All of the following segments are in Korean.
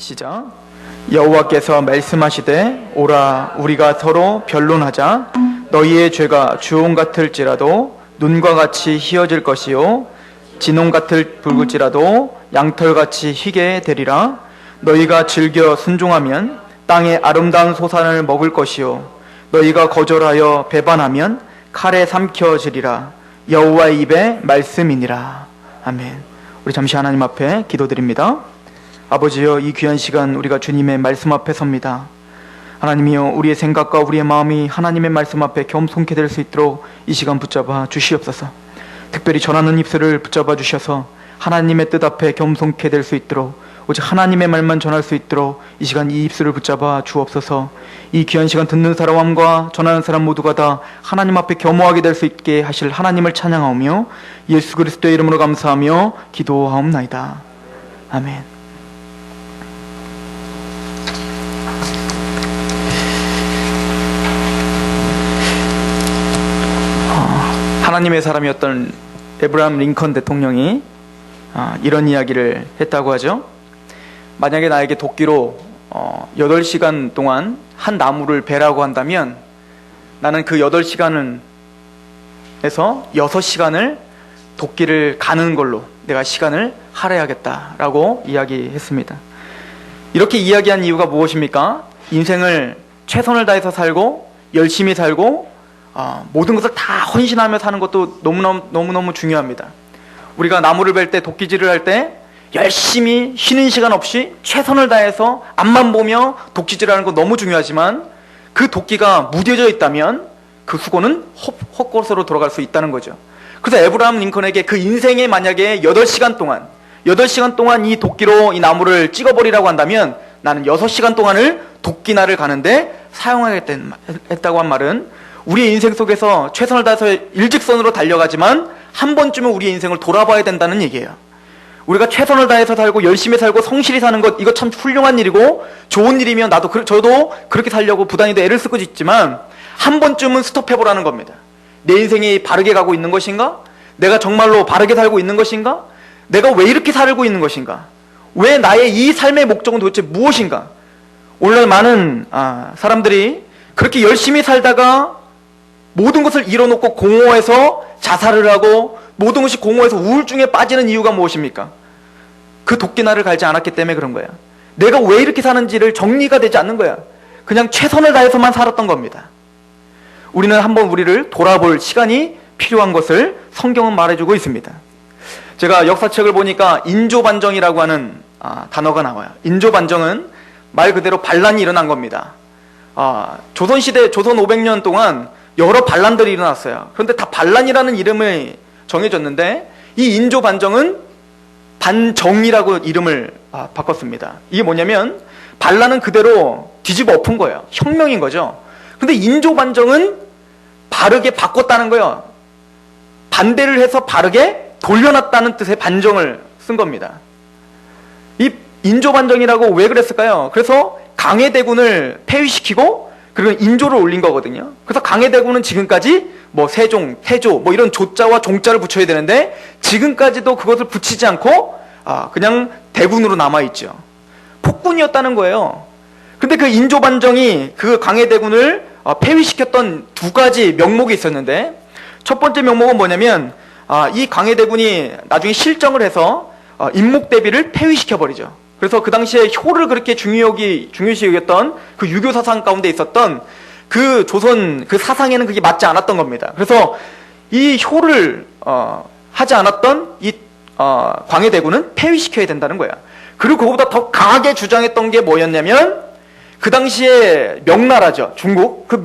시작. 여호와께서 말씀하시되 오라 우리가 서로 변론하자. 너희의 죄가 주홍 같을지라도 눈과 같이 희어질 것이요 진홍 같을 붉을지라도 양털같이 희게 되리라. 너희가 즐겨 순종하면 땅의 아름다운 소산을 먹을 것이요 너희가 거절하여 배반하면 칼에 삼켜지리라. 여호와의 입의 말씀이니라. 아멘. 우리 잠시 하나님 앞에 기도드립니다. 아버지여, 이 귀한 시간 우리가 주님의 말씀 앞에 섭니다. 하나님이여, 우리의 생각과 우리의 마음이 하나님의 말씀 앞에 겸손케 될 수 있도록 이 시간 붙잡아 주시옵소서. 특별히 전하는 입술을 붙잡아 주셔서 하나님의 뜻 앞에 겸손케 될 수 있도록, 오직 하나님의 말만 전할 수 있도록 이 시간 이 입술을 붙잡아 주옵소서. 이 귀한 시간 듣는 사람과 전하는 사람 모두가 다 하나님 앞에 겸허하게 될 수 있게 하실 하나님을 찬양하오며 예수 그리스도의 이름으로 감사하며 기도하옵나이다. 아멘. 하나님의 사람이었던 에브라함 링컨 대통령이 이런 이야기를 했다고 하죠. 만약에 나에게 도끼로 8시간 동안 한 나무를 베라고 한다면 나는 그 8시간에서 6시간을 도끼를 가는 걸로 내가 시간을 할애하겠다라고 이야기했습니다. 이렇게 이야기한 이유가 무엇입니까? 인생을 최선을 다해서 살고 열심히 살고 모든 것을 다 헌신하며 사는 것도 너무너무 중요합니다. 우리가 나무를 벨 때, 도끼질을 할 때 열심히 쉬는 시간 없이 최선을 다해서 앞만 보며 도끼질하는 거 너무 중요하지만 그 도끼가 무뎌져 있다면 그 수고는 헛것으로 돌아갈 수 있다는 거죠. 그래서 에브라함 링컨에게 그 인생에 만약에 8시간 동안 이 도끼로 이 나무를 찍어버리라고 한다면 나는 6시간 동안을 도끼날을 가는데 사용하겠다고 한 말은 우리의 인생 속에서 최선을 다해서 일직선으로 달려가지만 한 번쯤은 우리의 인생을 돌아봐야 된다는 얘기예요. 우리가 최선을 다해서 살고 열심히 살고 성실히 사는 것, 이거 참 훌륭한 일이고 좋은 일이면 저도 그렇게 살려고 부단히도 애를 쓰고 있지만 한 번쯤은 스톱해보라는 겁니다. 내 인생이 바르게 가고 있는 것인가? 내가 정말로 바르게 살고 있는 것인가? 내가 왜 이렇게 살고 있는 것인가? 왜 나의 이 삶의 목적은 도대체 무엇인가? 오늘날 많은 사람들이 그렇게 열심히 살다가 모든 것을 잃어놓고 공허해서 자살을 하고 모든 것이 공허해서 우울증에 빠지는 이유가 무엇입니까? 그 도끼날을 갈지 않았기 때문에 그런 거야. 내가 왜 이렇게 사는지를 정리가 되지 않는 거야. 그냥 최선을 다해서만 살았던 겁니다. 우리는 한번 우리를 돌아볼 시간이 필요한 것을 성경은 말해주고 있습니다. 제가 역사책을 보니까 인조반정이라고 하는 단어가 나와요. 인조반정은 말 그대로 반란이 일어난 겁니다. 조선시대, 조선 500년 동안 여러 반란들이 일어났어요. 그런데 다 반란이라는 이름을 정해졌는데 이 인조 반정은 반정이라고 이름을 바꿨습니다. 이게 뭐냐면 반란은 그대로 뒤집어 엎은 거예요. 혁명인 거죠. 근데 인조 반정은 바르게 바꿨다는 거예요. 반대를 해서 바르게 돌려놨다는 뜻의 반정을 쓴 겁니다. 이 인조 반정이라고 왜 그랬을까요? 그래서 강해대군을 폐위시키고 그리고 인조를 올린 거거든요. 그래서 강해대군은 지금까지 세종, 태조 이런 조자와 종자를 붙여야 되는데 지금까지도 그것을 붙이지 않고 그냥 대군으로 남아있죠. 폭군이었다는 거예요. 근데 그 인조반정이 그 강해대군을 폐위시켰던 두 가지 명목이 있었는데 첫 번째 명목은 뭐냐면 이 강해대군이 나중에 실정을 해서 임목대비를 폐위시켜버리죠. 그래서 그 당시에 효를 그렇게 중요시 여겼던 그 유교 사상 가운데 있었던 그 조선 그 사상에는 그게 맞지 않았던 겁니다. 그래서 이 효를 하지 않았던 이 광해대군은 폐위시켜야 된다는 거야. 그리고 그거보다 더 강하게 주장했던 게 뭐였냐면 그 당시에 명나라죠. 중국. 그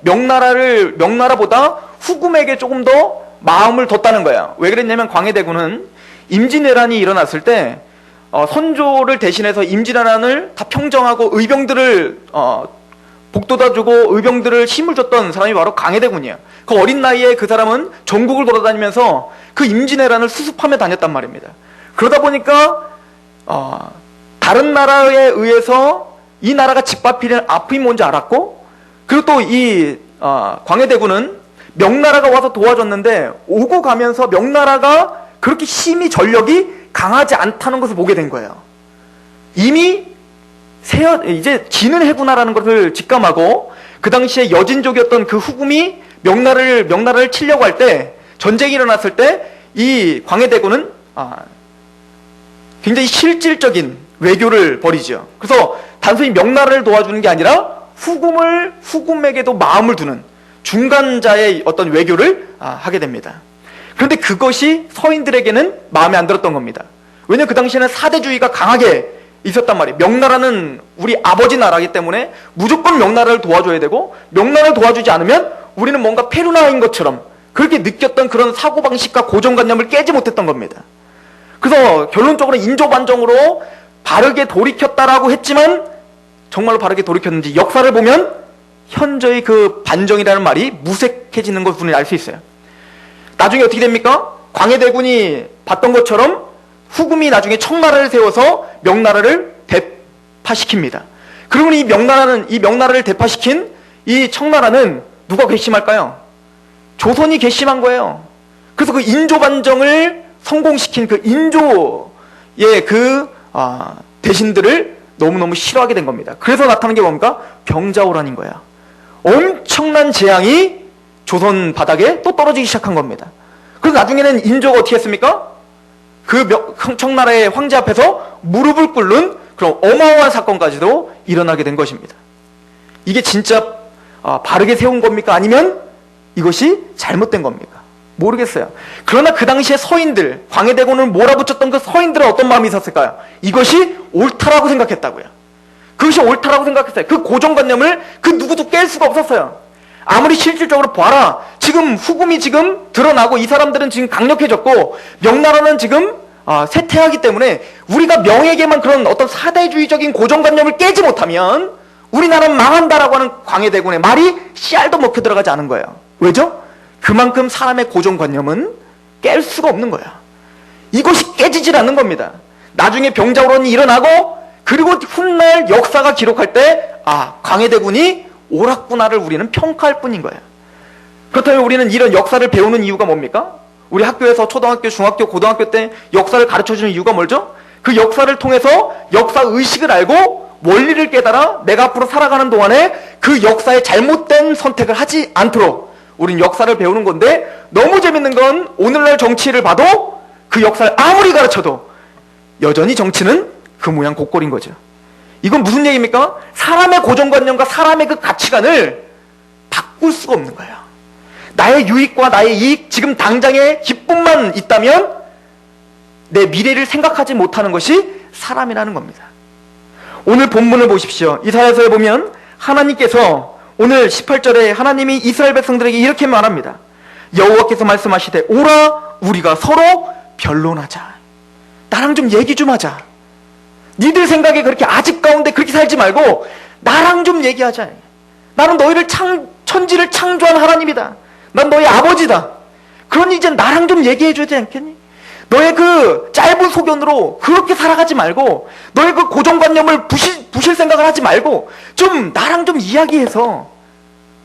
명나라보다 후금에게 조금 더 마음을 뒀다는 거야. 왜 그랬냐면 광해대군은 임진왜란이 일어났을 때 선조를 대신해서 임진왜란을 다 평정하고 의병들을 복돋아주고 의병들을 힘을 줬던 사람이 바로 강해대군이에요. 그 어린 나이에 그 사람은 전국을 돌아다니면서 그 임진왜란을 수습하며 다녔단 말입니다. 그러다 보니까 다른 나라에 의해서 이 나라가 짓밟히는 아픔이 뭔지 알았고, 그리고 또 이 광해대군은 명나라가 와서 도와줬는데 오고 가면서 명나라가 그렇게 힘이 전력이 강하지 않다는 것을 보게 된 거예요. 이미 이제 지는 해구나라는 것을 직감하고 그 당시에 여진족이었던 그 후금이 명나라를 치려고 할 때, 전쟁이 일어났을 때 이 광해대군은 굉장히 실질적인 외교를 벌이죠. 그래서 단순히 명나라를 도와주는 게 아니라 후금에게도 마음을 두는 중간자의 어떤 외교를 하게 됩니다. 그런데 그것이 서인들에게는 마음에 안 들었던 겁니다. 왜냐하면 그 당시에는 사대주의가 강하게 있었단 말이에요. 명나라는 우리 아버지 나라이기 때문에 무조건 명나라를 도와줘야 되고, 명나라를 도와주지 않으면 우리는 뭔가 페루나인 것처럼 그렇게 느꼈던 그런 사고방식과 고정관념을 깨지 못했던 겁니다. 그래서 결론적으로 인조반정으로 바르게 돌이켰다라고 했지만 정말로 바르게 돌이켰는지 역사를 보면 현저히 그 반정이라는 말이 무색해지는 것을 알 수 있어요. 나중에 어떻게 됩니까? 광해대군이 봤던 것처럼 후금이 나중에 청나라를 세워서 명나라를 대파시킵니다. 그러면 이 명나라를 대파시킨 이 청나라는 누가 괘씸할까요? 조선이 괘씸한 거예요. 그래서 그 인조반정을 성공시킨 그 인조의 대신들을 너무너무 싫어하게 된 겁니다. 그래서 나타난 게 뭡니까? 병자호란인 거야. 엄청난 재앙이 조선 바닥에 또 떨어지기 시작한 겁니다. 그래서 나중에는 인조가 어떻게 했습니까? 그 청나라의 황제 앞에서 무릎을 꿇는 그런 어마어마한 사건까지도 일어나게 된 것입니다. 이게 진짜 바르게 세운 겁니까? 아니면 이것이 잘못된 겁니까? 모르겠어요. 그러나 그 당시에 서인들, 광해대군을 몰아붙였던 그 서인들은 어떤 마음이 있었을까요? 이것이 옳다라고 생각했다고요. 그것이 옳다라고 생각했어요. 그 고정관념을 그 누구도 깰 수가 없었어요. 아무리 실질적으로 봐라. 지금 후금이 지금 드러나고 이 사람들은 지금 강력해졌고 명나라는 지금 쇠퇴하기 때문에 우리가 명에게만 그런 어떤 사대주의적인 고정관념을 깨지 못하면 우리나라는 망한다라고 하는 광해대군의 말이 씨알도 먹혀 들어가지 않은 거예요. 왜죠? 그만큼 사람의 고정관념은 깰 수가 없는 거야. 이것이 깨지질 않는 겁니다. 나중에 병자호란이 일어나고 그리고 훗날 역사가 기록할 때 광해대군이 옳았구나를 우리는 평가할 뿐인 거예요. 그렇다면 우리는 이런 역사를 배우는 이유가 뭡니까? 우리 학교에서 초등학교, 중학교, 고등학교 때 역사를 가르쳐주는 이유가 뭐죠? 그 역사를 통해서 역사의식을 알고 원리를 깨달아 내가 앞으로 살아가는 동안에 그 역사의 잘못된 선택을 하지 않도록 우린 역사를 배우는 건데, 너무 재밌는 건 오늘날 정치를 봐도 그 역사를 아무리 가르쳐도 여전히 정치는 그 모양 곡골인 거죠. 이건 무슨 얘기입니까? 사람의 고정관념과 사람의 그 가치관을 바꿀 수가 없는 거예요. 나의 유익과 나의 이익, 지금 당장의 기쁨만 있다면 내 미래를 생각하지 못하는 것이 사람이라는 겁니다. 오늘 본문을 보십시오. 이사야서에 보면 하나님께서 오늘 18절에 하나님이 이스라엘 백성들에게 이렇게 말합니다. 여호와께서 말씀하시되 오라 우리가 서로 변론하자. 나랑 좀 얘기 좀 하자. 니들 생각에 그렇게 아집 가운데 그렇게 살지 말고 나랑 좀 얘기하자. 나는 너희를 천지를 창조한 하나님이다. 난 너희 아버지다. 그러니 이제 나랑 좀 얘기해 줘야 되지 않겠니? 너의 그 짧은 소견으로 그렇게 살아가지 말고, 너의 그 고정관념을 부실 생각을 하지 말고 좀 나랑 좀 이야기해서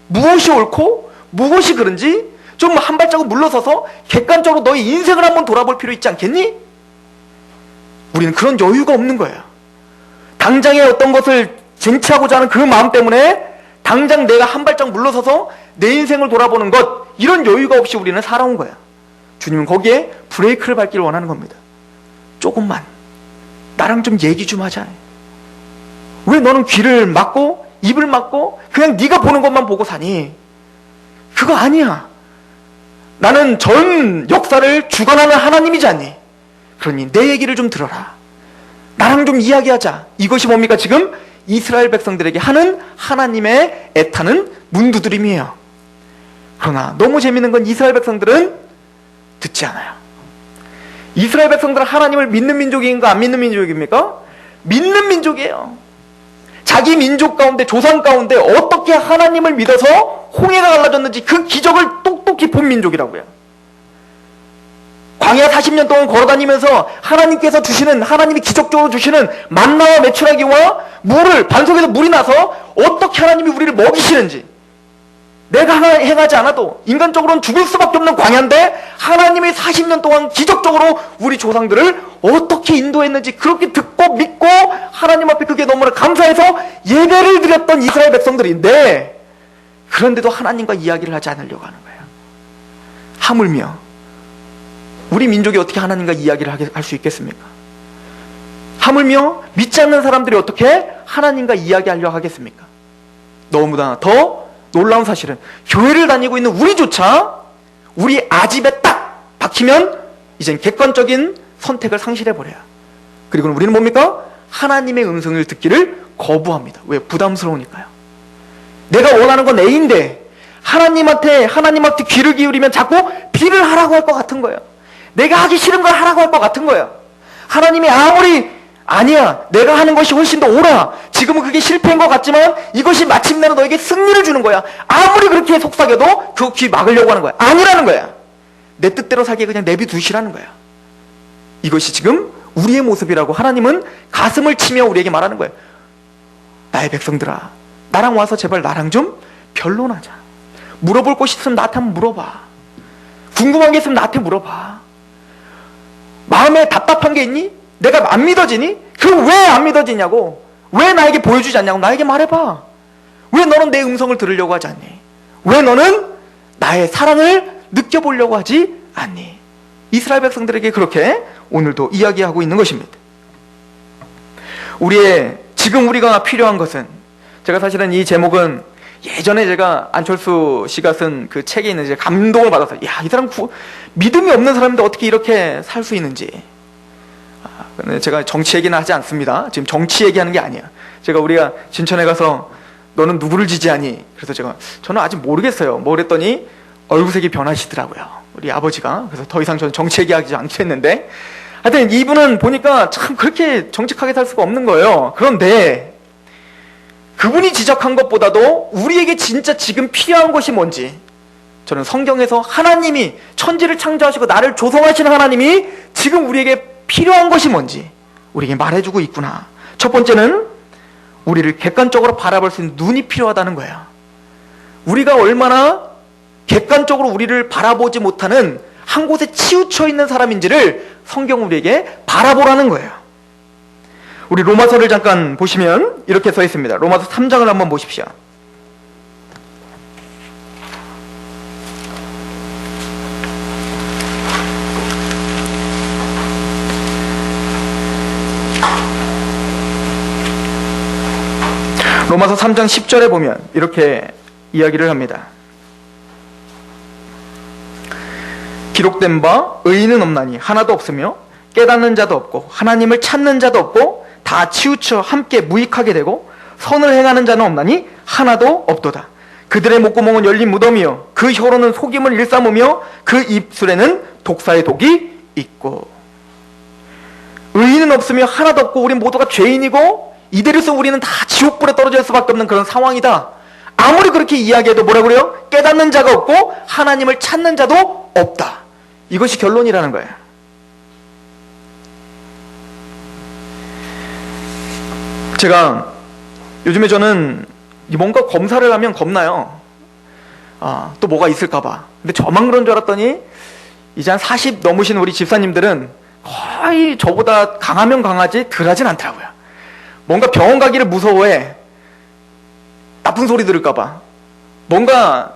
무엇이 옳고 무엇이 그른지 좀 한 발자국 물러서서 객관적으로 너의 인생을 한번 돌아볼 필요 있지 않겠니? 우리는 그런 여유가 없는 거예요. 당장의 어떤 것을 쟁취하고자 하는 그 마음 때문에 당장 내가 한 발자국 물러서서 내 인생을 돌아보는 것, 이런 여유가 없이 우리는 살아온 거야. 주님은 거기에 브레이크를 밟기를 원하는 겁니다. 조금만 나랑 좀 얘기 좀 하자. 왜 너는 귀를 막고 입을 막고 그냥 네가 보는 것만 보고 사니? 그거 아니야. 나는 전 역사를 주관하는 하나님이지 않니? 그러니 내 얘기를 좀 들어라. 나랑 좀 이야기하자. 이것이 뭡니까? 지금 이스라엘 백성들에게 하는 하나님의 애타는 문두드림이에요. 그러나 너무 재밌는 건 이스라엘 백성들은 듣지 않아요. 이스라엘 백성들은 하나님을 믿는 민족인가 안 믿는 민족입니까? 믿는 민족이에요. 자기 민족 가운데, 조상 가운데 어떻게 하나님을 믿어서 홍해가 갈라졌는지 그 기적을 똑똑히 본 민족이라고요. 광야 40년 동안 걸어다니면서 하나님께서 주시는, 하나님이 기적적으로 주시는 만나와 메추라기와 물을, 반석에서 물이 나서 어떻게 하나님이 우리를 먹이시는지, 내가 하나 행하지 않아도 인간적으로는 죽을 수밖에 없는 광야인데 하나님이 40년 동안 기적적으로 우리 조상들을 어떻게 인도했는지 그렇게 듣고 믿고 하나님 앞에 그게 너무나 감사해서 예배를 드렸던 이스라엘 백성들인데, 그런데도 하나님과 이야기를 하지 않으려고 하는 거예요. 하물며 우리 민족이 어떻게 하나님과 이야기를 할 수 있겠습니까? 하물며 믿지 않는 사람들이 어떻게 하나님과 이야기하려고 하겠습니까? 너무나 더 놀라운 사실은 교회를 다니고 있는 우리조차 우리 아집에 딱 박히면 이젠 객관적인 선택을 상실해버려요. 그리고 우리는 뭡니까? 하나님의 음성을 듣기를 거부합니다. 왜? 부담스러우니까요. 내가 원하는 건 A인데 하나님한테 귀를 기울이면 자꾸 B를 하라고 할 것 같은 거예요. 내가 하기 싫은 걸 하라고 할 것 같은 거예요. 하나님이 아무리 아니야, 내가 하는 것이 훨씬 더 옳아, 지금은 그게 실패인 것 같지만 이것이 마침내는 너에게 승리를 주는 거야, 아무리 그렇게 속삭여도 그 귀 막으려고 하는 거야. 아니라는 거야. 내 뜻대로 살게 그냥 내비두시라는 거야. 이것이 지금 우리의 모습이라고 하나님은 가슴을 치며 우리에게 말하는 거예요. 나의 백성들아, 나랑 와서 제발 나랑 좀 변론하자. 물어볼 것이 있으면 나한테 한번 물어봐. 궁금한 게 있으면 나한테 물어봐. 마음에 답답한 게 있니? 내가 안 믿어지니? 그럼 왜 안 믿어지냐고? 왜 나에게 보여주지 않냐고? 나에게 말해봐. 왜 너는 내 음성을 들으려고 하지 않니? 왜 너는 나의 사랑을 느껴보려고 하지 않니? 이스라엘 백성들에게 그렇게 오늘도 이야기하고 있는 것입니다. 지금 우리가 필요한 것은, 제가 사실은 이 제목은 예전에 제가 안철수 씨가 쓴 그 책에 있는 이제 감동을 받아서, 야, 이 사람 믿음이 없는 사람인데 어떻게 이렇게 살 수 있는지. 근데 제가 정치 얘기는 하지 않습니다. 지금 정치 얘기하는 게 아니야. 우리가 진천에 가서 너는 누구를 지지하니? 그래서 저는 아직 모르겠어요. 뭐 그랬더니 얼굴색이 변하시더라고요, 우리 아버지가. 그래서 더 이상 저는 정치 얘기하지 않기로 했는데, 하여튼 이분은 보니까 참 그렇게 정직하게 살 수가 없는 거예요. 그런데 그분이 지적한 것보다도 우리에게 진짜 지금 필요한 것이 뭔지, 저는 성경에서 하나님이 천지를 창조하시고 나를 조성하시는 하나님이 지금 우리에게 필요한 것이 뭔지 우리에게 말해주고 있구나. 첫 번째는 우리를 객관적으로 바라볼 수 있는 눈이 필요하다는 거예요. 우리가 얼마나 객관적으로 우리를 바라보지 못하는 한 곳에 치우쳐 있는 사람인지를 성경 우리에게 바라보라는 거예요. 우리 로마서를 잠깐 보시면 이렇게 써 있습니다. 로마서 3장을 한번 보십시오. 로마서 3장 10절에 보면 이렇게 이야기를 합니다. 기록된 바 의인은 없나니 하나도 없으며 깨닫는 자도 없고 하나님을 찾는 자도 없고 다 치우쳐 함께 무익하게 되고 선을 행하는 자는 없나니 하나도 없도다. 그들의 목구멍은 열린 무덤이요 그 혀로는 속임을 일삼으며 그 입술에는 독사의 독이 있고. 의인은 없으며 하나도 없고 우리 모두가 죄인이고 이대로서 우리는 다 지옥불에 떨어질 수밖에 없는 그런 상황이다. 아무리 그렇게 이야기해도 뭐라 그래요? 깨닫는 자가 없고 하나님을 찾는 자도 없다. 이것이 결론이라는 거예요. 제가 요즘에 저는 뭔가 검사를 하면 겁나요. 또 뭐가 있을까봐. 근데 저만 그런 줄 알았더니 이제 한 40 넘으신 우리 집사님들은 거의 저보다 강하면 강하지 덜하진 않더라고요. 뭔가 병원 가기를 무서워해. 나쁜 소리 들을까봐. 뭔가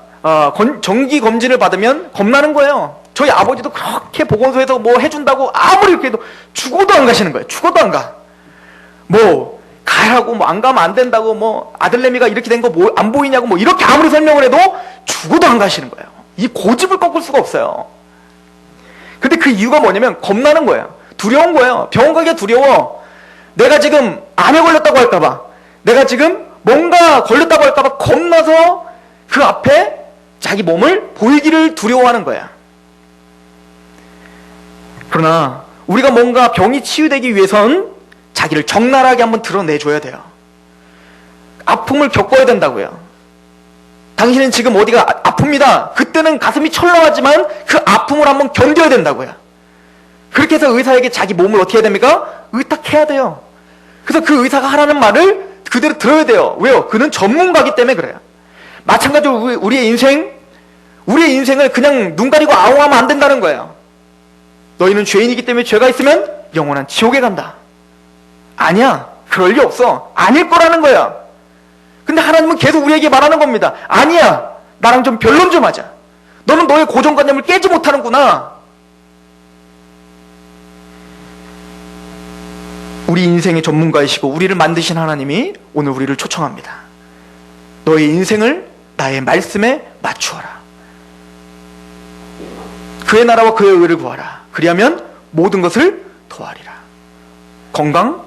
정기 검진을 받으면 겁나는 거예요. 저희 아버지도 그렇게 보건소에서 뭐 해준다고 아무리 이렇게 해도 죽어도 안 가시는 거예요. 죽어도 안 가. 뭐 가라고 뭐 안 가면 안 된다고 뭐 아들내미가 이렇게 된 거 뭐 안 보이냐고 뭐 이렇게 아무리 설명을 해도 죽어도 안 가시는 거예요. 이 고집을 꺾을 수가 없어요. 근데 그 이유가 뭐냐면 겁나는 거예요. 두려운 거예요. 병원 가기가 두려워. 내가 지금 암에 걸렸다고 할까봐, 내가 지금 뭔가 걸렸다고 할까봐 겁나서 그 앞에 자기 몸을 보이기를 두려워하는 거야. 그러나 우리가 뭔가 병이 치유되기 위해선 자기를 적나라하게 한번 드러내줘야 돼요. 아픔을 겪어야 된다고요. 당신은 지금 어디가 아픕니다. 그때는 가슴이 철렁하지만 그 아픔을 한번 견뎌야 된다고요. 그렇게 해서 의사에게 자기 몸을 어떻게 해야 됩니까? 의탁해야 돼요. 그래서 그 의사가 하라는 말을 그대로 들어야 돼요. 왜요? 그는 전문가이기 때문에 그래요. 마찬가지로 우리의 인생, 우리의 인생을 그냥 눈 가리고 아웅하면 안 된다는 거예요. 너희는 죄인이기 때문에 죄가 있으면 영원한 지옥에 간다. 아니야, 그럴 리 없어. 아닐 거라는 거야. 근데 하나님은 계속 우리에게 말하는 겁니다. 아니야, 나랑 좀 변론 좀 하자. 너는 너의 고정관념을 깨지 못하는구나. 우리 인생의 전문가이시고 우리를 만드신 하나님이 오늘 우리를 초청합니다. 너의 인생을 나의 말씀에 맞추어라. 그의 나라와 그의 의를 구하라. 그리하면 모든 것을 더하리라. 건강,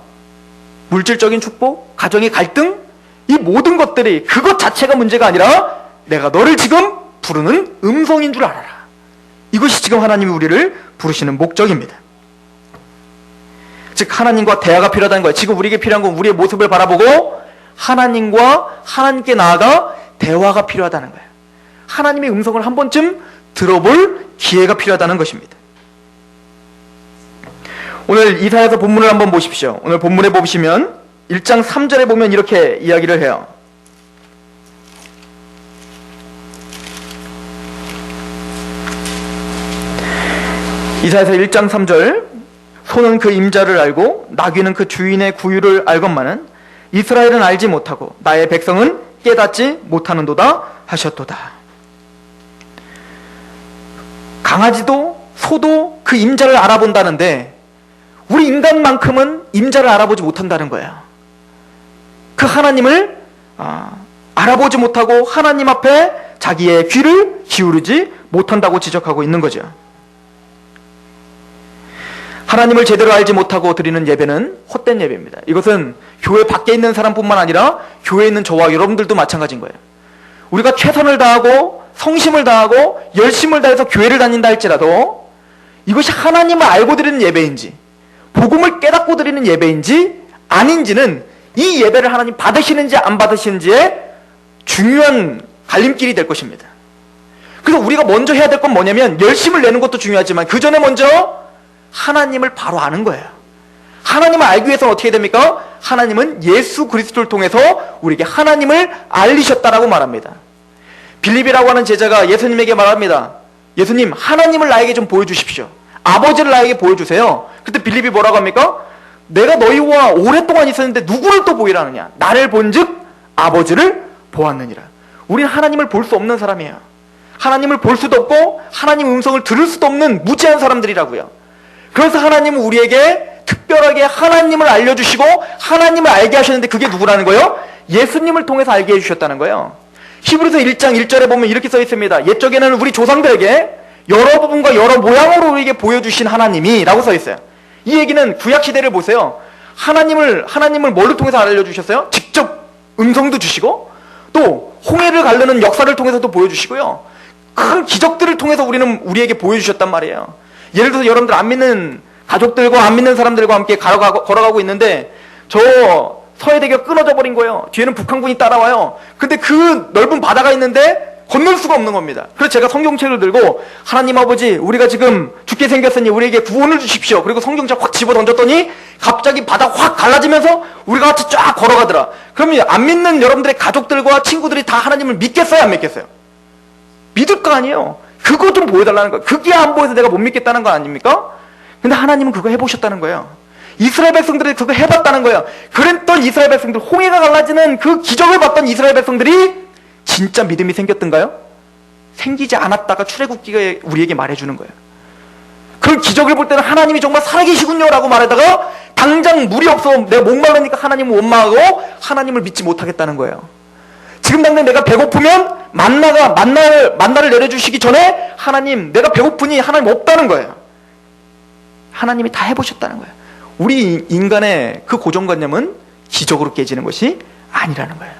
물질적인 축복, 가정의 갈등, 이 모든 것들이 그것 자체가 문제가 아니라 내가 너를 지금 부르는 음성인 줄 알아라. 이것이 지금 하나님이 우리를 부르시는 목적입니다. 즉 하나님과 대화가 필요하다는 거예요. 지금 우리에게 필요한 건 우리의 모습을 바라보고 하나님과 하나님께 나아가 대화가 필요하다는 거예요. 하나님의 음성을 한 번쯤 들어볼 기회가 필요하다는 것입니다. 오늘 이사야서 본문을 한번 보십시오. 오늘 본문에 보시면 1장 3절에 보면 이렇게 이야기를 해요. 이사야서 1장 3절, 소는 그 임자를 알고 나귀는 그 주인의 구유를 알건만은 이스라엘은 알지 못하고 나의 백성은 깨닫지 못하는도다 하셨도다. 강아지도 소도 그 임자를 알아본다는데 우리 인간만큼은 임자를 알아보지 못한다는 거예요. 그 하나님을 알아보지 못하고 하나님 앞에 자기의 귀를 기울이지 못한다고 지적하고 있는 거죠. 하나님을 제대로 알지 못하고 드리는 예배는 헛된 예배입니다. 이것은 교회 밖에 있는 사람뿐만 아니라 교회에 있는 저와 여러분들도 마찬가지인 거예요. 우리가 최선을 다하고 성심을 다하고 열심을 다해서 교회를 다닌다 할지라도 이것이 하나님을 알고 드리는 예배인지 복음을 깨닫고 드리는 예배인지 아닌지는 이 예배를 하나님 받으시는지 안 받으시는지의 중요한 갈림길이 될 것입니다. 그래서 우리가 먼저 해야 될 건 뭐냐면 열심을 내는 것도 중요하지만 그 전에 먼저 하나님을 바로 아는 거예요. 하나님을 알기 위해서는 어떻게 됩니까? 하나님은 예수 그리스도를 통해서 우리에게 하나님을 알리셨다라고 말합니다. 빌립이라고 하는 제자가 예수님에게 말합니다. 예수님, 하나님을 나에게 좀 보여주십시오. 아버지를 나에게 보여주세요. 그때 빌립이 뭐라고 합니까? 내가 너희와 오랫동안 있었는데 누구를 또 보이라느냐? 나를 본즉 아버지를 보았느니라. 우리는 하나님을 볼 수 없는 사람이에요. 하나님을 볼 수도 없고 하나님 음성을 들을 수도 없는 무지한 사람들이라고요. 그래서 하나님은 우리에게 특별하게 하나님을 알려주시고 하나님을 알게 하셨는데 그게 누구라는 거예요? 예수님을 통해서 알게 해주셨다는 거예요. 히브리서 1장 1절에 보면 이렇게 써 있습니다. 옛적에는 우리 조상들에게 여러 부분과 여러 모양으로 우리에게 보여주신 하나님이 라고 써 있어요. 이 얘기는 구약시대를 보세요. 하나님을 뭘로 통해서 알려주셨어요? 직접 음성도 주시고 또 홍해를 가르는 역사를 통해서도 보여주시고요. 큰 기적들을 통해서 우리에게 보여주셨단 말이에요. 예를 들어서 여러분들 안 믿는 가족들과 안 믿는 사람들과 함께 걸어가고 있는데 저 서해대교가 끊어져 버린 거예요. 뒤에는 북한군이 따라와요. 근데 그 넓은 바다가 있는데 건널 수가 없는 겁니다. 그래서 제가 성경책을 들고 하나님 아버지 우리가 지금 죽게 생겼으니 우리에게 구원을 주십시오. 그리고 성경책 확 집어 던졌더니 갑자기 바다 확 갈라지면서 우리가 같이 쫙 걸어가더라. 그러면 안 믿는 여러분들의 가족들과 친구들이 다 하나님을 믿겠어요, 안 믿겠어요? 믿을 거 아니에요. 그거 좀 보여달라는 거예요. 그게 안 보여서 내가 못 믿겠다는 거 아닙니까? 근데 하나님은 그거 해보셨다는 거예요. 이스라엘 백성들이 그거 해봤다는 거예요. 그랬던 이스라엘 백성들, 홍해가 갈라지는 그 기적을 봤던 이스라엘 백성들이 진짜 믿음이 생겼던가요? 생기지 않았다가 출애굽기가 우리에게 말해주는 거예요. 그 기적을 볼 때는 하나님이 정말 살아계시군요 라고 말하다가 당장 물이 없어 내가 목마르니까 하나님을 원망하고 하나님을 믿지 못하겠다는 거예요. 지금 당장 내가 배고프면 만나를 내려주시기 전에 하나님 내가 배고프니 하나님 없다는 거예요. 하나님이 다 해보셨다는 거예요. 우리 인간의 그 고정관념은 기적으로 깨지는 것이 아니라는 거예요.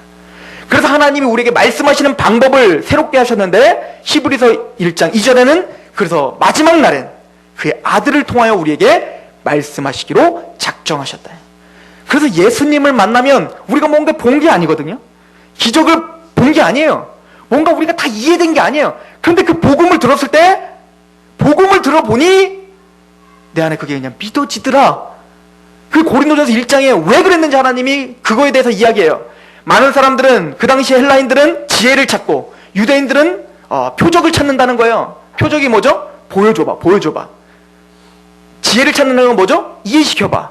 그래서 하나님이 우리에게 말씀하시는 방법을 새롭게 하셨는데 히브리서 1장 2절에는 그래서 마지막 날엔 그의 아들을 통하여 우리에게 말씀하시기로 작정하셨다. 그래서 예수님을 만나면 우리가 뭔가 본 게 아니거든요. 기적을 본 게 아니에요. 뭔가 우리가 다 이해된 게 아니에요. 그런데 그 복음을 들었을 때 복음을 들어보니 내 안에 그게 그냥 믿어지더라. 그 고린도전서 1장에 왜 그랬는지 하나님이 그거에 대해서 이야기해요. 많은 사람들은 그 당시 헬라인들은 지혜를 찾고 유대인들은 표적을 찾는다는 거예요. 표적이 뭐죠? 보여줘봐. 지혜를 찾는다는 건 뭐죠? 이해시켜봐.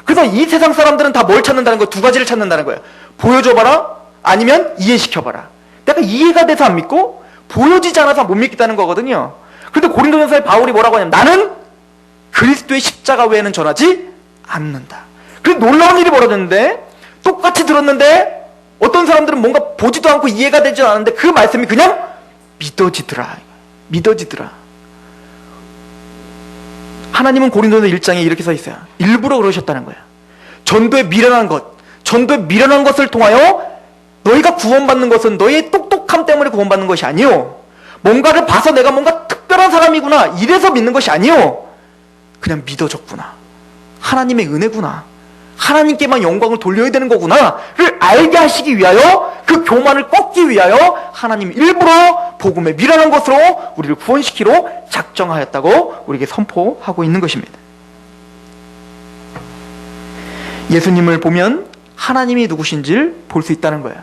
그래서 이 세상 사람들은 다 뭘 찾는다는 거예요? 두 가지를 찾는다는 거예요. 보여줘봐라, 아니면 이해시켜봐라. 내가 이해가 돼서 안 믿고 보여지지 않아서 못 믿겠다는 거거든요. 그런데 고린도전서에 바울이 뭐라고 하냐면, 나는 그리스도의 십자가 외에는 전하지 않는다. 그래서 놀라운 일이 벌어졌는데, 똑같이 들었는데 어떤 사람들은 뭔가 보지도 않고 이해가 되지 않았는데 그 말씀이 그냥 믿어지더라. 하나님은 고린도서 1장에 이렇게 써 있어요. 일부러 그러셨다는 거예요. 전도에 미련한 것을 통하여 너희가 구원받는 것은 너희의 똑똑함 때문에 구원받는 것이 아니요, 뭔가를 봐서 내가 뭔가 특별한 사람이구나 이래서 믿는 것이 아니요, 그냥 믿어졌구나, 하나님의 은혜구나, 하나님께만 영광을 돌려야 되는 거구나를 알게 하시기 위하여, 그 교만을 꺾기 위하여 하나님 일부러 복음에 미련한 것으로 우리를 구원시키러 작정하였다고 우리에게 선포하고 있는 것입니다. 예수님을 보면 하나님이 누구신지를 볼 수 있다는 거예요.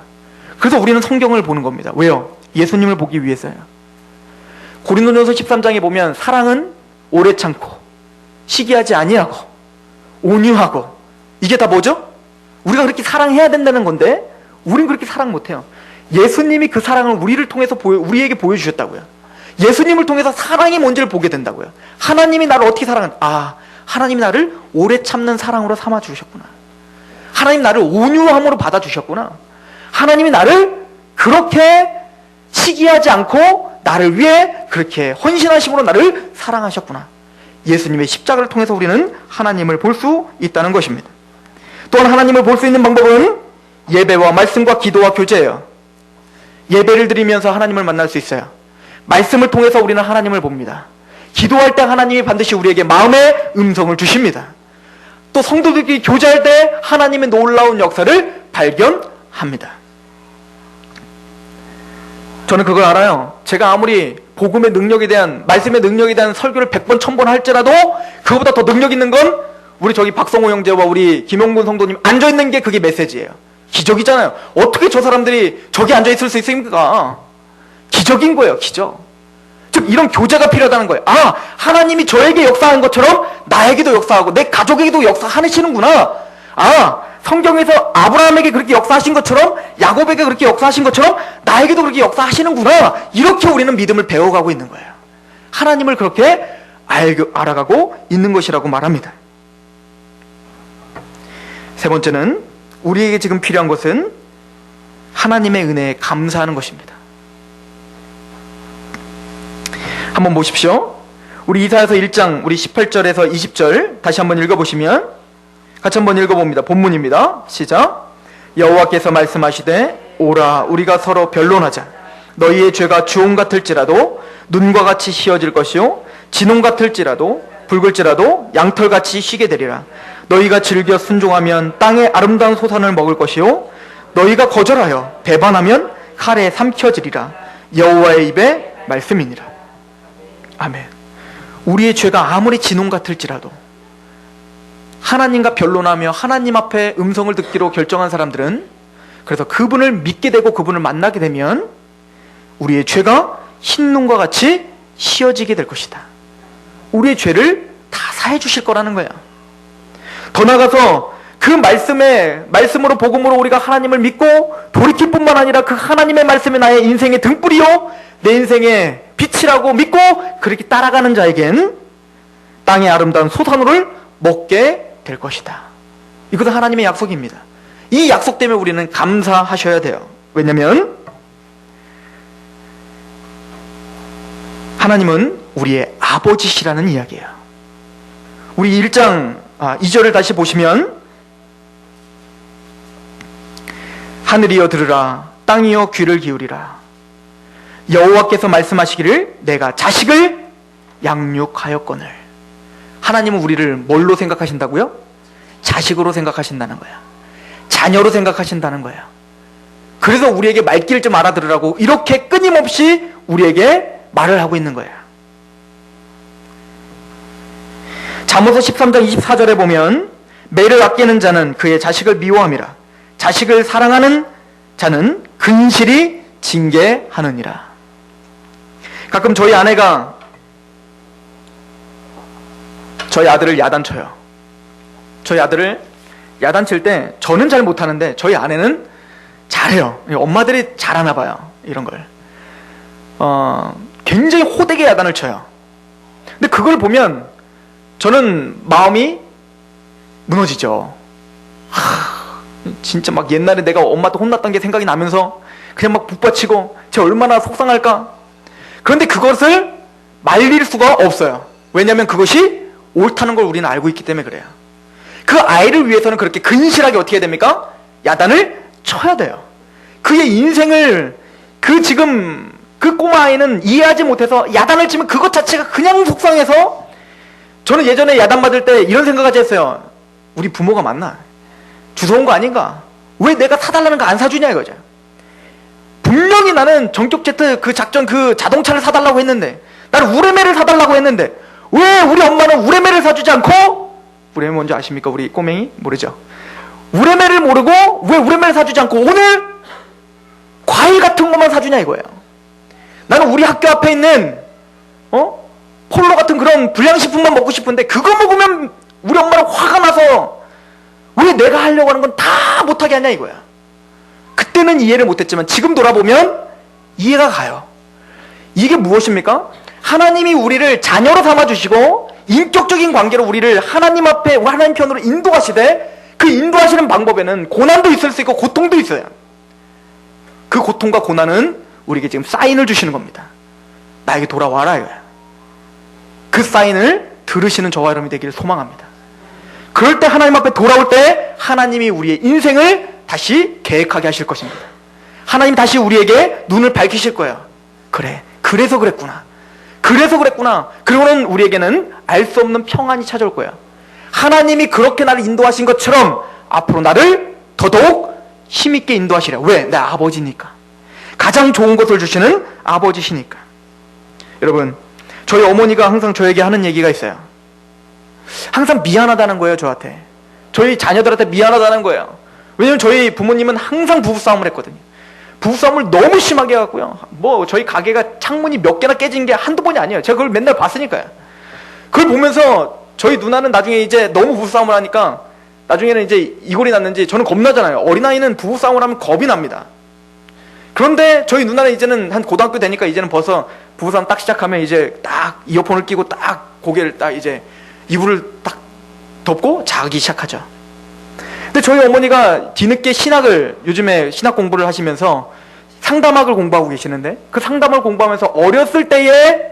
그래서 우리는 성경을 보는 겁니다. 왜요? 예수님을 보기 위해서요. 고린도전서 13장에 보면 사랑은 오래 참고 시기하지 아니하고 온유하고, 이게 다 뭐죠? 우리가 그렇게 사랑해야 된다는 건데 우린 그렇게 사랑 못해요. 예수님이 그 사랑을 우리를 통해서 우리에게 보여주셨다고요. 예수님을 통해서 사랑이 뭔지를 보게 된다고요. 하나님이 나를 어떻게 하나님이 나를 오래 참는 사랑으로 삼아주셨구나, 하나님 나를 온유함으로 받아주셨구나, 하나님이 나를 그렇게 시기하지 않고 나를 위해 그렇게 헌신하심으로 나를 사랑하셨구나. 예수님의 십자가를 통해서 우리는 하나님을 볼 수 있다는 것입니다. 또한 하나님을 볼 수 있는 방법은 예배와 말씀과 기도와 교제예요. 예배를 드리면서 하나님을 만날 수 있어요. 말씀을 통해서 우리는 하나님을 봅니다. 기도할 때 하나님이 반드시 우리에게 마음의 음성을 주십니다. 또 성도들끼리 교제할 때 하나님의 놀라운 역사를 발견합니다. 저는 그걸 알아요. 제가 아무리 복음의 능력에 대한, 말씀의 능력에 대한 설교를 100번, 1000번 할지라도 그거보다 더 능력 있는 건 우리 저기 박성호 형제와 우리 김용근 성도님 앉아있는 게 그게 메시지예요. 기적이잖아요. 어떻게 저 사람들이 저기 앉아있을 수 있습니까? 기적인 거예요, 기적. 즉 이런 교제가 필요하다는 거예요. 하나님이 저에게 역사한 것처럼 나에게도 역사하고 내 가족에게도 역사하시는구나. 성경에서 아브라함에게 그렇게 역사하신 것처럼, 야곱에게 그렇게 역사하신 것처럼 나에게도 그렇게 역사하시는구나. 이렇게 우리는 믿음을 배워가고 있는 거예요. 하나님을 그렇게 알아가고 있는 것이라고 말합니다. 세 번째는, 우리에게 지금 필요한 것은 하나님의 은혜에 감사하는 것입니다. 한번 보십시오. 우리 이사야서 1장 우리 18절에서 20절 다시 한번 읽어보시면, 같이 한번 읽어봅니다. 본문입니다. 시작. 여호와께서 말씀하시되, 오라 우리가 서로 변론하자. 너희의 죄가 주홍 같을지라도 눈과 같이 희어질 것이요 진홍 같을지라도 붉을지라도 양털같이 희게 되리라. 너희가 즐겨 순종하면 땅의 아름다운 소산을 먹을 것이요 너희가 거절하여 배반하면 칼에 삼켜지리라. 여호와의 입의 말씀이니라. 아멘. 우리의 죄가 아무리 진홍 같을지라도, 하나님과 변론하며 하나님 앞에 음성을 듣기로 결정한 사람들은, 그래서 그분을 믿게 되고 그분을 만나게 되면 우리의 죄가 흰 눈과 같이 희어지게 될 것이다. 우리의 죄를 다 사해 주실 거라는 거야. 더 나아가서 그 말씀으로 복음으로 우리가 하나님을 믿고 돌이킬 뿐만 아니라 그 하나님의 말씀이 나의 인생의 등불이요 내 인생의 빛이라고 믿고 그렇게 따라가는 자에겐 땅의 아름다운 소산우를 먹게 될 것이다. 이것은 하나님의 약속입니다. 이 약속 때문에 우리는 감사하셔야 돼요. 왜냐하면 하나님은 우리의 아버지시라는 이야기예요. 우리 1장 2절을 다시 보시면, 하늘이여 들으라, 땅이여 귀를 기울이라. 여호와께서 말씀하시기를 내가 자식을 양육하였거늘. 하나님은 우리를 뭘로 생각하신다고요? 자식으로 생각하신다는 거야. 자녀로 생각하신다는 거야. 그래서 우리에게 말귀를 좀 알아들으라고 이렇게 끊임없이 우리에게 말을 하고 있는 거야. 잠언서 13장 24절에 보면, 매를 아끼는 자는 그의 자식을 미워함이라. 자식을 사랑하는 자는 근실이 징계하느니라. 가끔 저희 아내가 저희 아들을 야단쳐요. 저희 아들을 야단칠 때 저는 잘 못하는데 저희 아내는 잘해요. 엄마들이 잘하나 봐요. 이런 걸. 굉장히 호되게 야단을 쳐요. 근데 그걸 보면 저는 마음이 무너지죠. 진짜 막 옛날에 내가 엄마한테 혼났던 게 생각이 나면서 그냥 막 북받치고 쟤 얼마나 속상할까. 그런데 그것을 말릴 수가 없어요. 왜냐하면 그것이 옳다는 걸 우리는 알고 있기 때문에 그래요. 그 아이를 위해서는 그렇게 근실하게 어떻게 해야 됩니까? 야단을 쳐야 돼요. 그의 인생을 지금 그 꼬마 아이는 이해하지 못해서 야단을 치면 그것 자체가 그냥 속상해서, 저는 예전에 야단 맞을 때 이런 생각까지 했어요. 우리 부모가 맞나? 주워온 거 아닌가? 왜 내가 사달라는 거 안 사주냐 이거죠. 분명히 나는 정격 제트 그 작전 그 자동차를 사달라고 했는데, 나는 우레메를 사달라고 했는데 왜 우리 엄마는 우레메를 사주지 않고, 우레메 뭔지 아십니까? 우리 꼬맹이? 모르죠? 우레메를 모르고 왜 우레메를 사주지 않고 오늘 과일 같은 것만 사주냐 이거예요. 나는 우리 학교 앞에 있는 폴로 같은 그런 불량식품만 먹고 싶은데 그거 먹으면 우리 엄마는 화가 나서 왜 내가 하려고 하는 건 다 못하게 하냐 이거야. 그때는 이해를 못했지만 지금 돌아보면 이해가 가요. 이게 무엇입니까? 하나님이 우리를 자녀로 삼아주시고 인격적인 관계로 우리를 하나님 앞에, 하나님 편으로 인도하시되, 그 인도하시는 방법에는 고난도 있을 수 있고 고통도 있어요. 그 고통과 고난은 우리에게 지금 사인을 주시는 겁니다. 나에게 돌아와라 이거야. 그 사인을 들으시는 저와 여러분이 되기를 소망합니다. 그럴 때 하나님 앞에 돌아올 때 하나님이 우리의 인생을 다시 계획하게 하실 것입니다. 하나님 다시 우리에게 눈을 밝히실 거예요. 그래, 그래서 그랬구나. 그래서 그랬구나. 그리고는 우리에게는 알 수 없는 평안이 찾아올 거야. 하나님이 그렇게 나를 인도하신 것처럼 앞으로 나를 더더욱 힘있게 인도하시려. 왜? 내 아버지니까. 가장 좋은 것을 주시는 아버지시니까. 여러분, 저희 어머니가 항상 저에게 하는 얘기가 있어요. 항상 미안하다는 거예요, 저한테. 저희 자녀들한테 미안하다는 거예요. 왜냐면 저희 부모님은 항상 부부싸움을 했거든요. 부부싸움을 너무 심하게 해갖고요. 저희 가게가 창문이 몇 개나 깨진 게 한두 번이 아니에요. 제가 그걸 맨날 봤으니까요. 그걸 보면서 저희 누나는 나중에 이제 너무 부부싸움을 하니까 나중에는 이제 이골이 났는지 저는 겁나잖아요. 어린아이는 부부싸움을 하면 겁이 납니다. 그런데 저희 누나는 이제는 한 고등학교 되니까 이제는 벌써 부부싸움 딱 시작하면 이제 딱 이어폰을 끼고 딱 고개를 딱 이제 이불을 딱 덮고 자기 시작하죠. 근데 저희 어머니가 뒤늦게 요즘에 신학 공부를 하시면서 상담학을 공부하고 계시는데, 그 상담을 공부하면서 어렸을 때에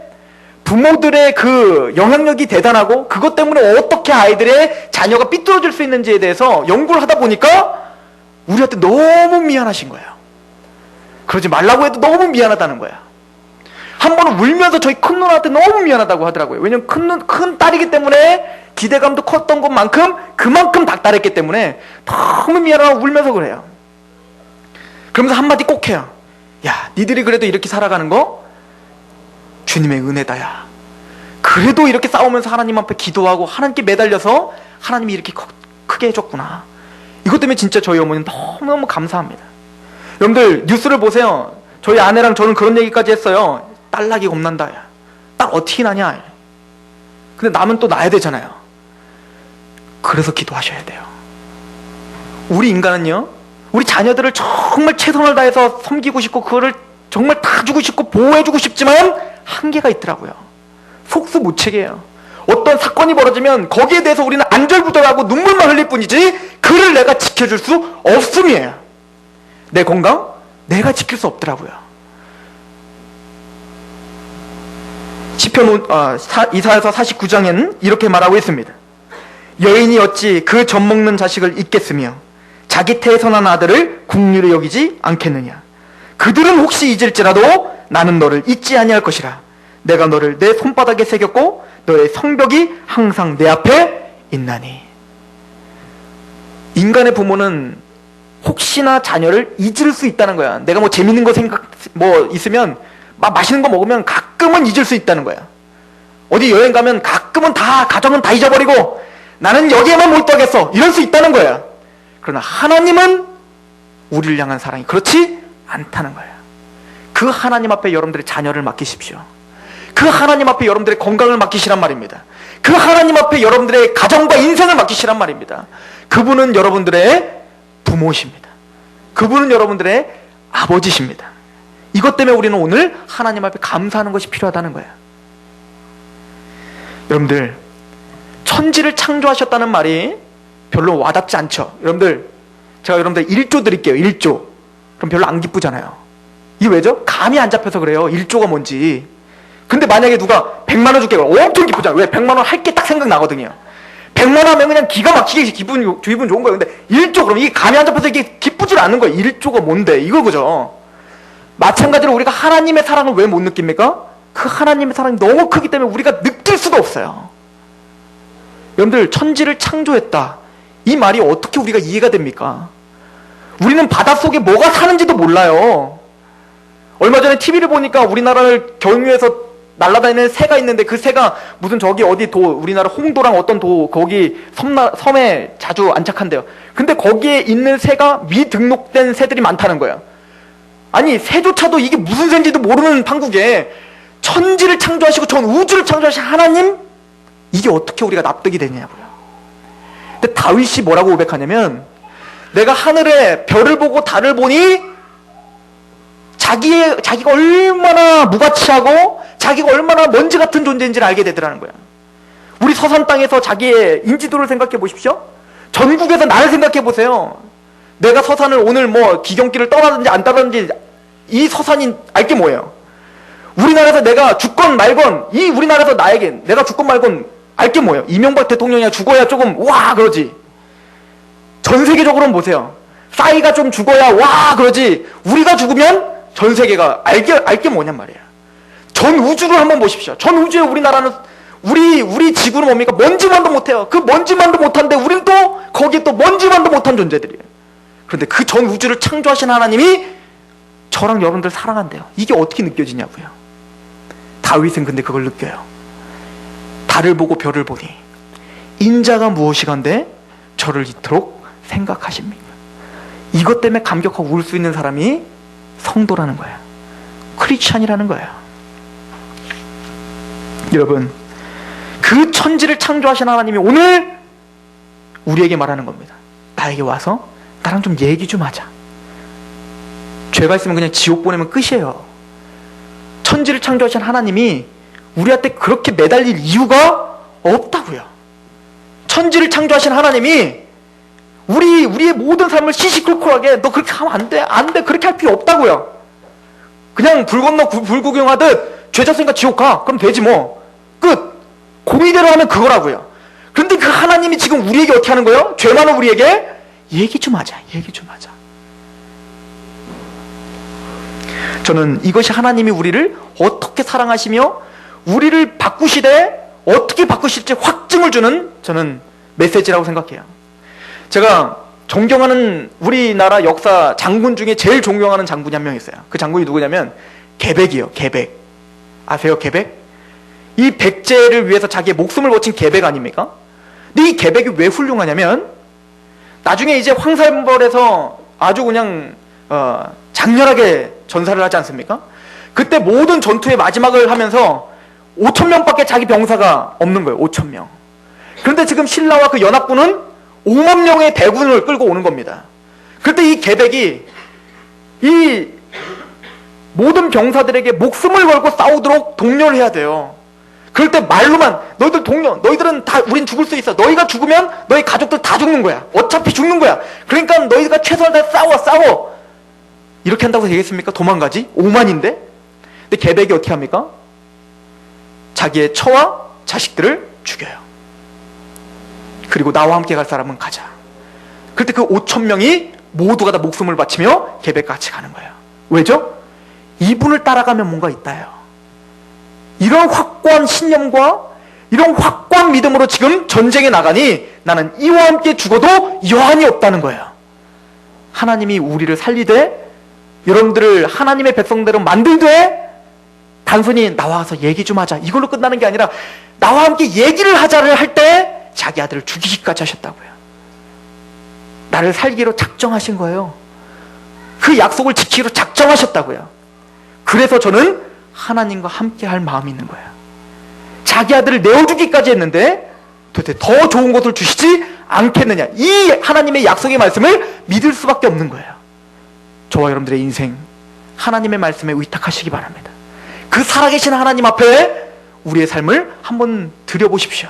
부모들의 그 영향력이 대단하고 그것 때문에 어떻게 아이들의 자녀가 삐뚤어질 수 있는지에 대해서 연구를 하다 보니까 우리한테 너무 미안하신 거예요. 그러지 말라고 해도 너무 미안하다는 거야. 한 번은 울면서 저희 큰 누나한테 너무 미안하다고 하더라고요. 왜냐면 큰 딸이기 때문에 기대감도 컸던 것만큼 그만큼 닥달했기 때문에 너무 미안하고 울면서 그래요. 그러면서 한마디 꼭 해요. 야, 니들이 그래도 이렇게 살아가는 거 주님의 은혜다야. 그래도 이렇게 싸우면서 하나님 앞에 기도하고 하나님께 매달려서 하나님이 이렇게 크게 해줬구나. 이것 때문에 진짜 저희 어머니는 너무너무 감사합니다. 여러분들 뉴스를 보세요. 저희 아내랑 저는 그런 얘기까지 했어요. 딸 나기 겁난다. 야. 딸 어떻게 나냐. 근데 남은 또 낳아야 되잖아요. 그래서 기도하셔야 돼요. 우리 인간은요, 우리 자녀들을 정말 최선을 다해서 섬기고 싶고 그거를 정말 다 주고 싶고 보호해주고 싶지만 한계가 있더라고요. 속수무책이에요. 어떤 사건이 벌어지면 거기에 대해서 우리는 안절부절하고 눈물만 흘릴 뿐이지 그를 내가 지켜줄 수 없음이에요. 내 건강 내가 지킬 수 없더라고요. 시편 이사야서 49장에는 이렇게 말하고 있습니다. 여인이 어찌 그 젖먹는 자식을 잊겠으며 자기 태에서 난 아들을 긍휼히 여기지 않겠느냐. 그들은 혹시 잊을지라도 나는 너를 잊지 아니할 것이라. 내가 너를 내 손바닥에 새겼고 너의 성벽이 항상 내 앞에 있나니. 인간의 부모는 혹시나 자녀를 잊을 수 있다는 거야. 내가 뭐 재밌는 거 있으면 막 맛있는 거 먹으면 가끔은 잊을 수 있다는 거야. 어디 여행 가면 가끔은 가정은 다 잊어버리고 나는 여기에만 몰두하겠어 이럴 수 있다는 거야. 그러나 하나님은 우리를 향한 사랑이 그렇지 않다는 거야. 그 하나님 앞에 여러분들의 자녀를 맡기십시오. 그 하나님 앞에 여러분들의 건강을 맡기시란 말입니다. 그 하나님 앞에 여러분들의 가정과 인생을 맡기시란 말입니다. 그분은 여러분들의 부모십니다. 그분은 여러분들의 아버지십니다. 이것 때문에 우리는 오늘 하나님 앞에 감사하는 것이 필요하다는 거예요. 여러분들, 천지를 창조하셨다는 말이 별로 와닿지 않죠? 여러분들, 제가 여러분들 1조 드릴게요. 1조. 그럼 별로 안 기쁘잖아요. 이게 왜죠? 감이 안 잡혀서 그래요. 1조가 뭔지. 근데 만약에 누가 100만 원 줄게, 엄청 기쁘잖아요. 왜? 100만 원 할 게 딱 생각나거든요. 100만 원 하면 그냥 기가 막히게 기분 좋은 거예요. 근데 1조, 그럼 이게 감이 안 잡혀서 이게 기쁘질 않은 거예요. 1조가 뭔데? 이거 그죠? 마찬가지로 우리가 하나님의 사랑을 왜 못 느낍니까? 그 하나님의 사랑이 너무 크기 때문에 우리가 느낄 수가 없어요. 여러분들, 천지를 창조했다. 이 말이 어떻게 우리가 이해가 됩니까? 우리는 바닷속에 뭐가 사는지도 몰라요. 얼마 전에 TV를 보니까 우리나라를 경유해서 날아다니는 새가 있는데 그 새가 무슨 저기 어디 우리나라 홍도랑 어떤 거기 섬에 자주 안착한대요. 근데 거기에 있는 새가 미등록된 새들이 많다는 거예요. 아니, 새조차도 이게 무슨 새인지도 모르는 판국에 천지를 창조하시고 전 우주를 창조하신 하나님, 이게 어떻게 우리가 납득이 되냐고요. 근데 다윗이 뭐라고 고백하냐면, 내가 하늘에 별을 보고 달을 보니 자기가 얼마나 무가치하고 자기가 얼마나 먼지 같은 존재인지를 알게 되더라는 거야. 우리 서산 땅에서 자기의 인지도를 생각해 보십시오. 전국에서 나를 생각해 보세요. 내가 서산을 오늘 뭐 기경길을 떠나든지 안 떠나든지 이 서산이 알게 뭐예요? 우리나라에서 내가 죽건 말건, 이 우리나라에서 나에게 내가 죽건 말건 알게 뭐예요? 이명박 대통령이 죽어야 조금 와 그러지. 전 세계적으로는 보세요. 싸이가 좀 죽어야 와 그러지. 우리가 죽으면 전 세계가 알게 뭐냔 말이에요. 전 우주를 한번 보십시오. 전 우주에 우리나라는 우리 지구는 뭡니까? 먼지만도 못해요. 그 먼지만도 못한데 우리는 또 거기에 또 먼지만도 못한 존재들이에요. 그런데 그 전 우주를 창조하신 하나님이 저랑 여러분들 사랑한대요. 이게 어떻게 느껴지냐고요. 다윗은 근데 그걸 느껴요. 달을 보고 별을 보니 인자가 무엇이간데 저를 이토록 생각하십니까? 이것 때문에 감격하고 울 수 있는 사람이 성도라는 거예요. 크리스찬이라는 거예요. 여러분, 그 천지를 창조하신 하나님이 오늘 우리에게 말하는 겁니다. 나에게 와서 나랑 좀 얘기 좀 하자. 죄가 있으면 그냥 지옥 보내면 끝이에요. 천지를 창조하신 하나님이 우리한테 그렇게 매달릴 이유가 없다고요. 천지를 창조하신 하나님이 우리의 모든 삶을 시시콜콜하게 너 그렇게 하면 안 돼 그렇게 할 필요 없다고요. 그냥 불 건너 불 구경하듯 죄 졌으니까 지옥 가 그럼 되지 뭐 끝. 공의대로 하면 그거라고요. 그런데 그 하나님이 지금 우리에게 어떻게 하는 거예요? 죄 많은 우리에게 얘기 좀 하자. 저는 이것이 하나님이 우리를 어떻게 사랑하시며 우리를 바꾸시되 어떻게 바꾸실지 확증을 주는 저는 메시지라고 생각해요. 제가 존경하는 우리나라 역사 장군 중에 제일 존경하는 장군이 한 명 있어요. 그 장군이 누구냐면 개백이에요. 개백. 아세요? 개백? 이 백제를 위해서 자기의 목숨을 바친 개백 아닙니까? 근데 이 개백이 왜 훌륭하냐면 나중에 이제 황살벌에서 아주 그냥 장렬하게 전사를 하지 않습니까? 그때 모든 전투의 마지막을 하면서 5,000명밖에 자기 병사가 없는 거예요. 5,000명. 그런데 지금 신라와 그 연합군은 5만 명의 대군을 끌고 오는 겁니다. 그때 이 개백이 이 모든 병사들에게 목숨을 걸고 싸우도록 독려를 해야 돼요. 그럴 때 말로만 너희들은 다 우린 죽을 수 있어. 너희가 죽으면 너희 가족들 다 죽는 거야. 어차피 죽는 거야. 그러니까 너희가 최선을 다해 싸워. 이렇게 한다고 되겠습니까? 도망가지? 5만인데? 근데 개백이 어떻게 합니까? 자기의 처와 자식들을 죽여요. 그리고 나와 함께 갈 사람은 가자. 그때 그 5,000명이 모두가 다 목숨을 바치며 개백과 같이 가는 거예요. 왜죠? 이분을 따라가면 뭔가 있다요. 이런 확고한 신념과 이런 확고한 믿음으로 지금 전쟁에 나가니 나는 이와 함께 죽어도 여한이 없다는 거예요. 하나님이 우리를 살리되 여러분들을 하나님의 백성대로 만들되 단순히 나와서 얘기 좀 하자 이걸로 끝나는 게 아니라 나와 함께 얘기를 하자를 할 때 자기 아들을 죽이기까지 하셨다고요. 나를 살기로 작정하신 거예요. 그 약속을 지키기로 작정하셨다고요. 그래서 저는 하나님과 함께 할 마음이 있는 거야. 자기 아들을 내어주기까지 했는데 도대체 더 좋은 것을 주시지 않겠느냐. 이 하나님의 약속의 말씀을 믿을 수밖에 없는 거예요. 저와 여러분들의 인생 하나님의 말씀에 의탁하시기 바랍니다. 그 살아계신 하나님 앞에 우리의 삶을 한번 들여보십시오.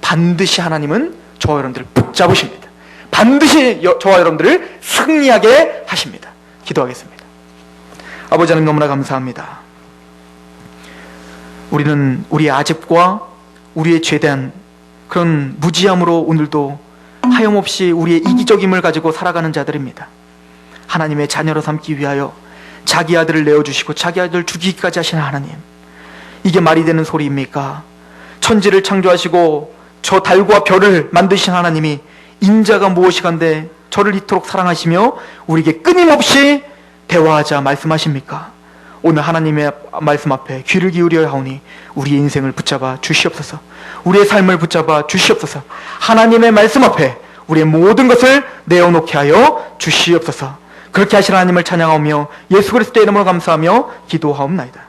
반드시 하나님은 저와 여러분들을 붙잡으십니다. 반드시 저와 여러분들을 승리하게 하십니다. 기도하겠습니다. 아버지 하나님, 너무나 감사합니다. 우리는 우리의 아집과 우리의 죄대한 그런 무지함으로 오늘도 하염없이 우리의 이기적임을 가지고 살아가는 자들입니다. 하나님의 자녀로 삼기 위하여 자기 아들을 내어주시고 자기 아들을 죽이기까지 하시는 하나님, 이게 말이 되는 소리입니까? 천지를 창조하시고 저 달과 별을 만드신 하나님이 인자가 무엇이간데 저를 이토록 사랑하시며 우리에게 끊임없이 대화하자 말씀하십니까? 오늘 하나님의 말씀 앞에 귀를 기울여야 하오니 우리의 인생을 붙잡아 주시옵소서. 우리의 삶을 붙잡아 주시옵소서. 하나님의 말씀 앞에 우리의 모든 것을 내어놓게 하여 주시옵소서. 그렇게 하시는 하나님을 찬양하며 예수 그리스도의 이름으로 감사하며 기도하옵나이다.